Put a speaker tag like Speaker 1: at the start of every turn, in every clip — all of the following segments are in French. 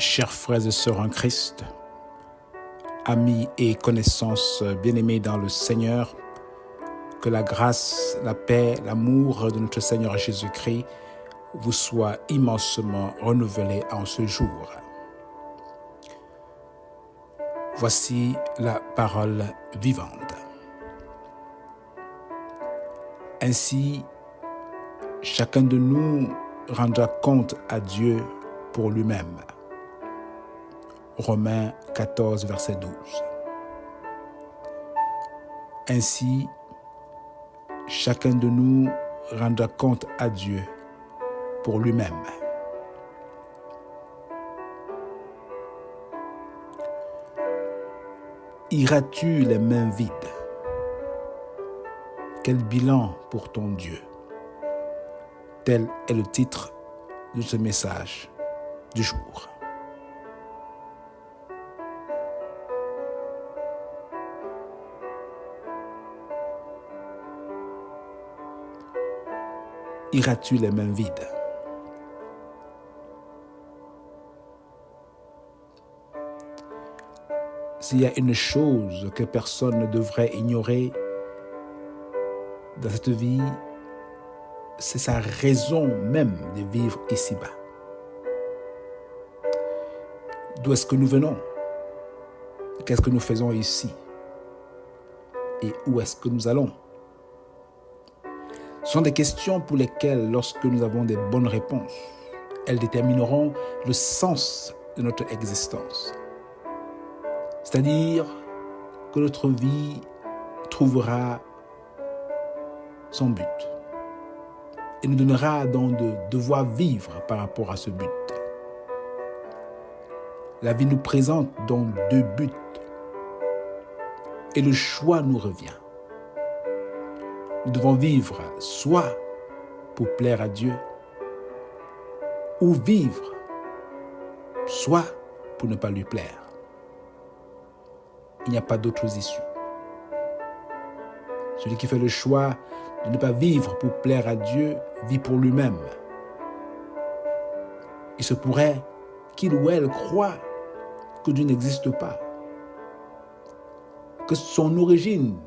Speaker 1: Chers frères et sœurs en Christ, amis et connaissances bien-aimés dans le Seigneur, que la grâce, la paix, l'amour de notre Seigneur Jésus-Christ vous soit immensement renouvelé en ce jour. Voici la parole vivante. Ainsi, chacun de nous rendra compte à Dieu pour lui-même. Romains 14, verset 12. Ainsi, chacun de nous rendra compte à Dieu pour lui-même. Iras-tu les mains vides? Quel bilan pour ton Dieu? Tel est le titre de ce message du jour. Iras-tu les mains vides? S'il y a une chose que personne ne devrait ignorer dans cette vie, c'est sa raison même de vivre ici-bas. D'où est-ce que nous venons? Qu'est-ce que nous faisons ici? Et où est-ce que nous allons? Ce sont des questions pour lesquelles, lorsque nous avons des bonnes réponses, elles détermineront le sens de notre existence. C'est-à-dire que notre vie trouvera son but et nous donnera donc de devoir vivre par rapport à ce but. La vie nous présente donc deux buts et le choix nous revient. Nous devons vivre soit pour plaire à Dieu ou vivre soit pour ne pas lui plaire. Il n'y a pas d'autres issues. Celui qui fait le choix de ne pas vivre pour plaire à Dieu vit pour lui-même. Il se pourrait qu'il ou elle croit que Dieu n'existe pas, que son origine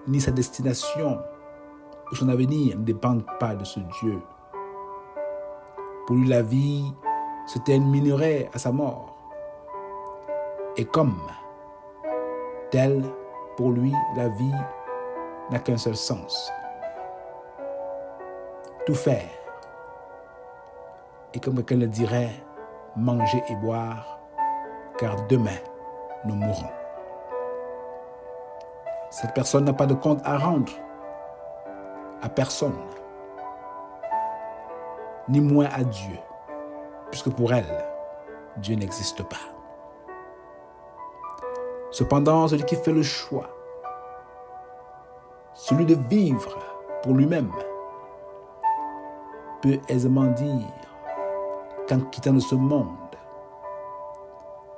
Speaker 1: ni sa destination ou son avenir ne dépendent pas de ce Dieu. Pour lui, la vie se terminerait à sa mort. Et comme tel, pour lui, la vie n'a qu'un seul sens. Tout faire. Et comme quelqu'un le dirait, manger et boire, car demain, nous mourrons. Cette personne n'a pas de compte à rendre à personne, ni moins à Dieu, puisque pour elle, Dieu n'existe pas. Cependant, celui qui fait le choix, celui de vivre pour lui-même, peut aisément dire qu'en quittant de ce monde,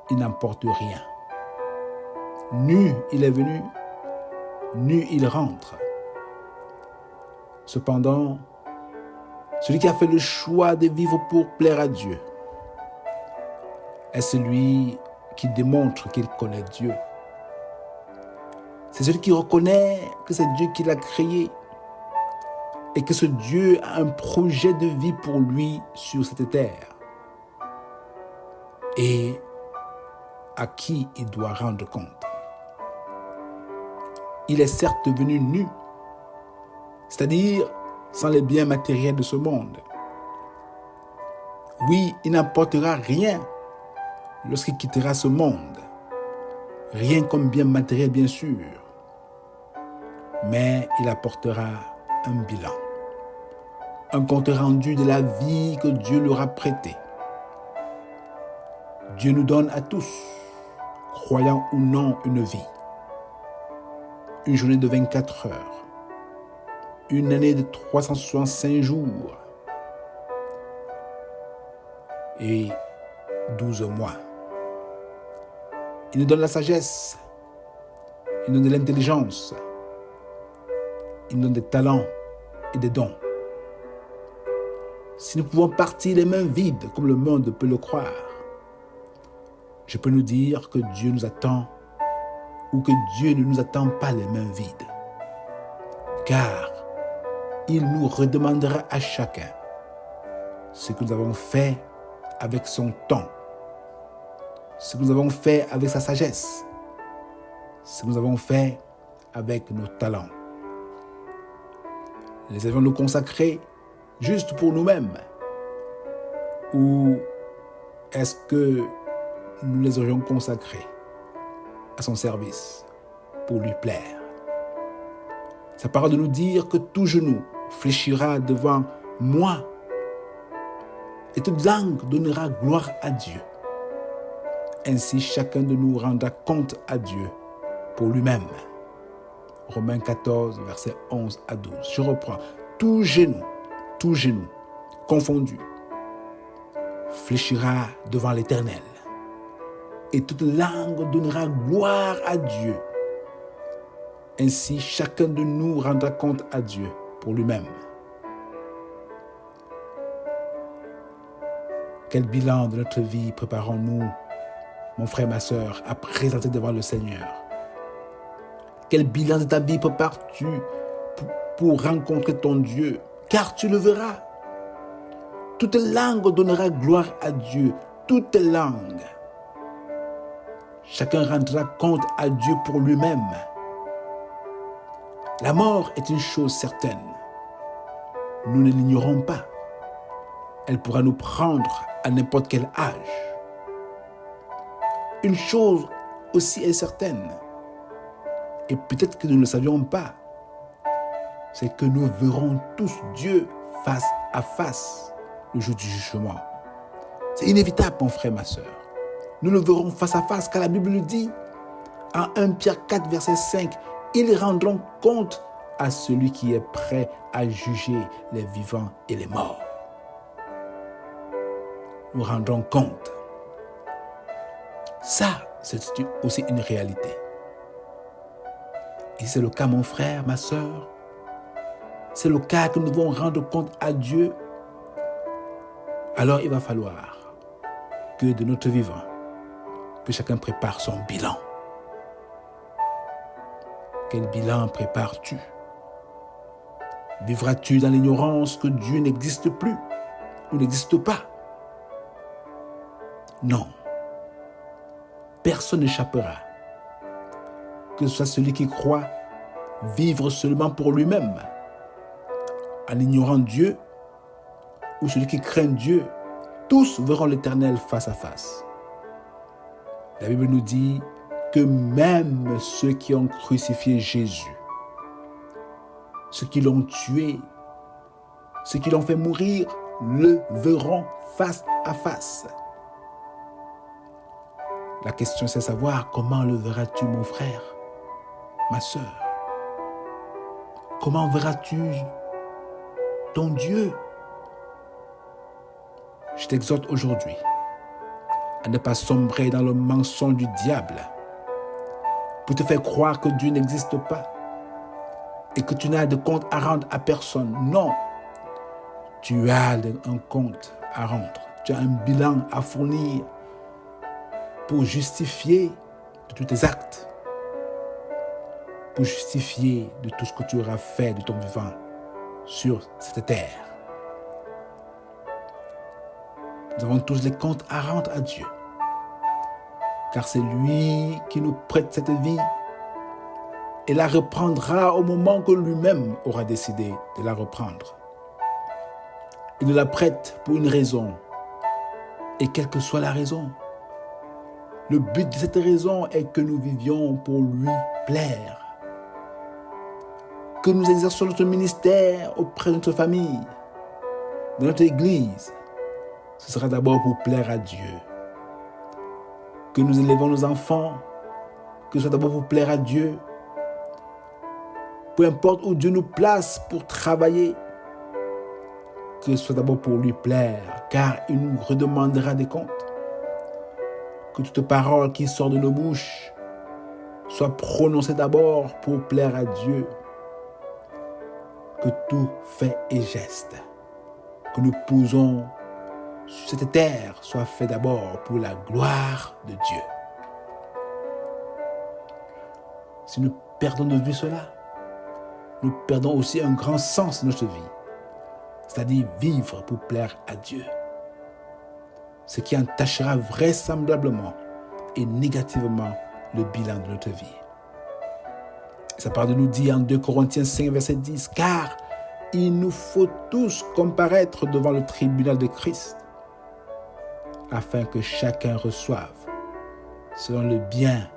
Speaker 1: il n'emporte rien. Nu il est venu, nu il rentre. Cependant, celui qui a fait le choix de vivre pour plaire à Dieu est celui qui démontre qu'il connaît Dieu. C'est celui qui reconnaît que c'est Dieu qui l'a créé et que ce Dieu a un projet de vie pour lui sur cette terre et à qui il doit rendre compte. Il est certes venu nu, c'est-à-dire sans les biens matériels de ce monde. Oui, il n'apportera rien lorsqu'il quittera ce monde. Rien comme bien matériel, bien sûr. Mais il apportera un bilan. Un compte rendu de la vie que Dieu leur a prêtée. Dieu nous donne à tous, croyants ou non, une vie. Une journée de 24 heures. Une année de 365 jours. Et 12 mois. Il nous donne la sagesse, il nous donne de l'intelligence, il nous donne des talents et des dons. si nous pouvons partir les mains vides comme le monde peut le croire, je peux nous dire que Dieu nous attend ou que Dieu ne nous attend pas les mains vides. Car il nous redemandera à chacun ce que nous avons fait avec son temps, ce que nous avons fait avec sa sagesse, ce que nous avons fait avec nos talents. Les avons-nous consacrés juste pour nous-mêmes ou est-ce que nous les aurions consacrés à son service pour lui plaire? Sa parole de nous dire que tout genou fléchira devant moi et toute langue donnera gloire à Dieu. Ainsi, chacun de nous rendra compte à Dieu pour lui-même. Romains 14, versets 11 à 12. Je reprends. Tout genou confondu, fléchira devant l'Éternel. Et toute langue donnera gloire à Dieu. Ainsi, chacun de nous rendra compte à Dieu pour lui-même. Quel bilan de notre vie préparons-nous, mon frère, ma sœur, à présenter devant le Seigneur? Quel bilan de ta vie prépares-tu pour rencontrer ton Dieu? Car tu le verras. Toute langue donnera gloire à Dieu. Toute langue. Chacun rendra compte à Dieu pour lui-même. La mort est une chose certaine. Nous ne l'ignorons pas. Elle pourra nous prendre à n'importe quel âge. Une chose aussi est certaine, et peut-être que nous ne le savions pas, c'est que nous verrons tous Dieu face à face le jour du jugement. C'est inévitable, mon frère, ma sœur. Nous le verrons face à face, car la Bible nous dit, en 1 Pierre 4, verset 5, « Ils rendront compte à celui qui est prêt à juger les vivants et les morts. » Nous rendrons compte. Ça, c'est aussi une réalité. Et c'est le cas, mon frère, ma sœur. C'est le cas que nous devons rendre compte à Dieu. Alors il va falloir que de notre vivant, que chacun prépare son bilan. Quel bilan prépares-tu? Vivras-tu dans l'ignorance que Dieu n'existe plus ou n'existe pas? Non. Personne n'échappera. Que ce soit celui qui croit vivre seulement pour lui-même, en ignorant Dieu, ou celui qui craint Dieu, tous verront l'Éternel face à face. La Bible nous dit que même ceux qui ont crucifié Jésus, ceux qui l'ont tué, ceux qui l'ont fait mourir, le verront face à face. La question, c'est de savoir comment le verras-tu, mon frère, ma sœur? Comment verras-tu ton Dieu? Je t'exhorte aujourd'hui à ne pas sombrer dans le mensonge du diable pour te faire croire que Dieu n'existe pas et que tu n'as de compte à rendre à personne. Non, tu as un compte à rendre. Tu as un bilan à fournir pour justifier de tous tes actes, pour justifier de tout ce que tu auras fait de ton vivant sur cette terre. Nous avons tous les comptes à rendre à Dieu, car c'est lui qui nous prête cette vie et la reprendra au moment que lui-même aura décidé de la reprendre. Il nous la prête pour une raison, et quelle que soit la raison, le but de cette raison est que nous vivions pour lui plaire, que nous exerçons notre ministère auprès de notre famille, de notre église. Ce sera d'abord pour plaire à Dieu. Que nous élevons nos enfants, que ce soit d'abord pour plaire à Dieu. Peu importe où Dieu nous place pour travailler, que ce soit d'abord pour lui plaire, car il nous redemandera des comptes. Que toute parole qui sort de nos bouches soit prononcée d'abord pour plaire à Dieu. Que tout fait et geste que nous posons sur cette terre soit fait d'abord pour la gloire de Dieu. Si nous perdons de vue cela, nous perdons aussi un grand sens de notre vie, c'est-à-dire vivre pour plaire à Dieu, ce qui entachera vraisemblablement et négativement le bilan de notre vie. Sa part de nous dire en 2 Corinthiens 5, verset 10, « Car il nous faut tous comparaître devant le tribunal de Christ, afin que chacun reçoive selon le bien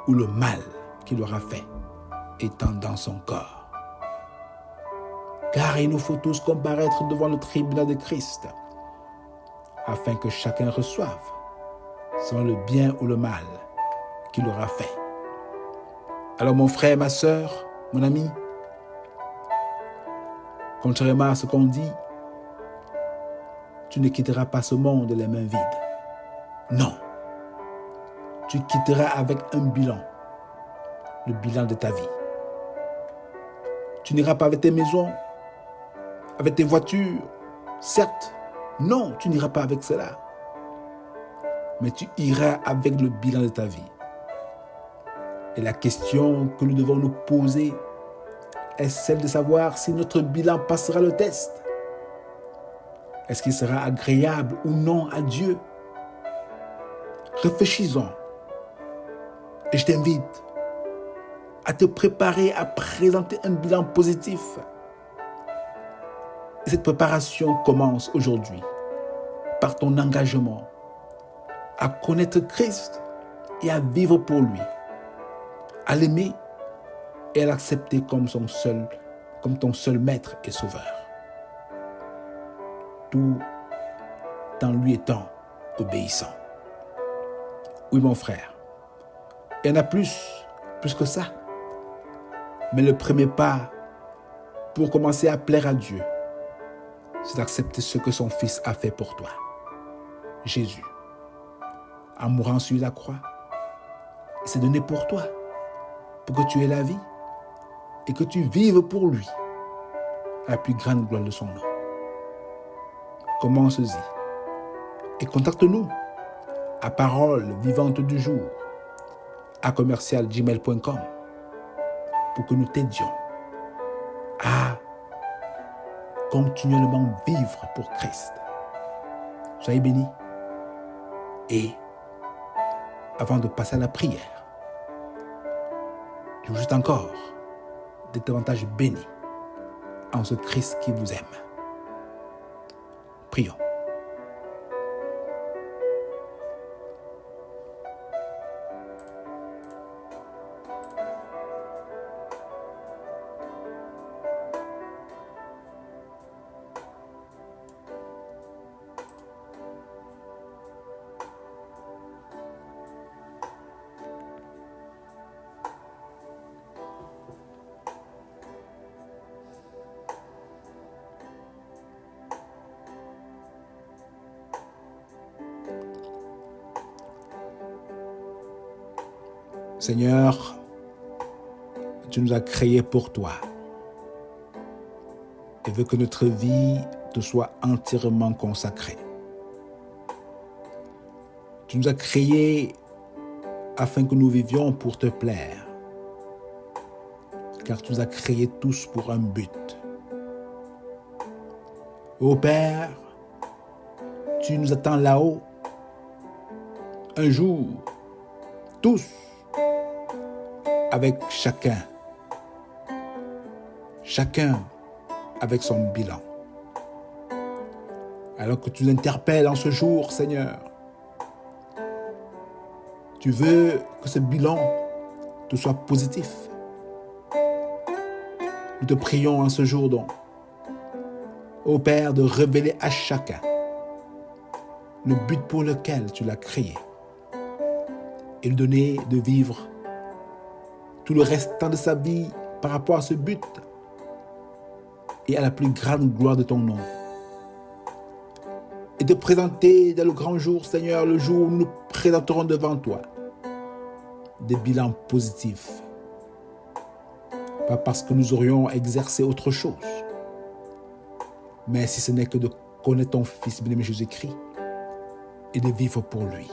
Speaker 1: ou le mal qu'il aura fait, étant dans son corps. » Car il nous faut tous comparaître devant le tribunal de Christ, afin que chacun reçoive selon le bien ou le mal qu'il aura fait. Alors mon frère, ma sœur, mon ami, contrairement à ce qu'on dit, tu ne quitteras pas ce monde les mains vides. Non. Tu quitteras avec un bilan, le bilan de ta vie. Tu n'iras pas avec tes maisons, avec tes voitures, certes. Non, tu n'iras pas avec cela. Mais tu iras avec le bilan de ta vie. Et la question que nous devons nous poser est celle de savoir si notre bilan passera le test. Est-ce qu'il sera agréable ou non à Dieu? Réfléchis-en. Et je t'invite à te préparer à présenter un bilan positif. Et cette préparation commence aujourd'hui par ton engagement à connaître Christ et à vivre pour lui, à l'aimer et à l'accepter comme ton seul maître et sauveur. Tout en lui étant obéissant. Oui, mon frère, il y en a plus que ça. Mais le premier pas pour commencer à plaire à Dieu, c'est d'accepter ce que son Fils a fait pour toi. Jésus, en mourant sur la croix, il s'est donné pour toi, pour que tu aies la vie et que tu vives pour lui, à la plus grande gloire de son nom. Commence-y et contacte-nous à Parole Vivante du Jour à commercial@gmail.com pour que nous t'aidions à continuellement vivre pour Christ. Soyez bénis. Et avant de passer à la prière, je vous souhaite encore d'être davantage bénis en ce Christ qui vous aime. Prions. Seigneur, tu nous as créés pour toi et veux que notre vie te soit entièrement consacrée. Tu nous as créés afin que nous vivions pour te plaire, car tu nous as créés tous pour un but. Ô Père, tu nous attends là-haut, un jour, tous, avec chacun avec son bilan. Alors que tu nous interpelles en ce jour, Seigneur, tu veux que ce bilan te soit positif. Nous te prions en ce jour donc, ô Père, de révéler à chacun le but pour lequel tu l'as créé et lui donner de vivre tout le restant de sa vie par rapport à ce but et à la plus grande gloire de ton nom. Et de présenter dans le grand jour, Seigneur, le jour où nous nous présenterons devant toi, des bilans positifs. Pas parce que nous aurions exercé autre chose, mais si ce n'est que de connaître ton Fils bien-aimé Jésus-Christ et de vivre pour lui.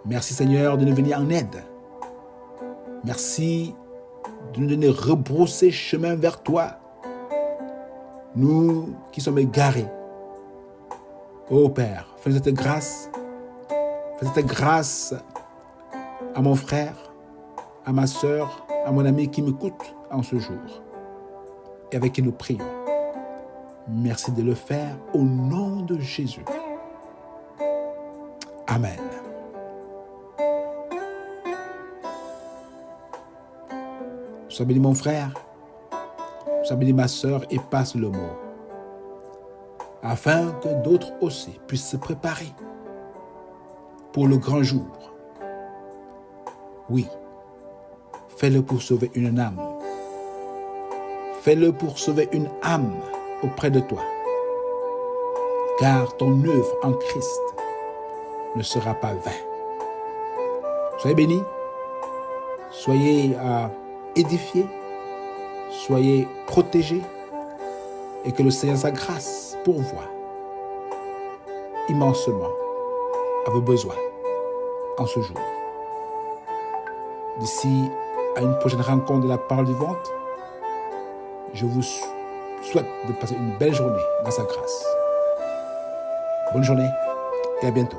Speaker 1: Merci Seigneur de nous venir en aide. Merci de nous donner rebrousser chemin vers toi. Nous qui sommes égarés. Ô Père, fais cette grâce. Fais cette grâce à mon frère, à ma sœur, à mon ami qui m'écoute en ce jour et avec qui nous prions. Merci de le faire au nom de Jésus. Amen. Sois béni mon frère, sois béni ma sœur et passe le mot, afin que d'autres aussi puissent se préparer pour le grand jour. Oui, fais-le pour sauver une âme. Fais-le pour sauver une âme auprès de toi, car ton œuvre en Christ ne sera pas vaine. Soyez bénis, soyez édifiés, soyez protégés et que le Seigneur, sa grâce, pourvoie immensement à vos besoins en ce jour. D'ici à une prochaine rencontre de la parole vivante, je vous souhaite de passer une belle journée dans sa grâce. Bonne journée et à bientôt.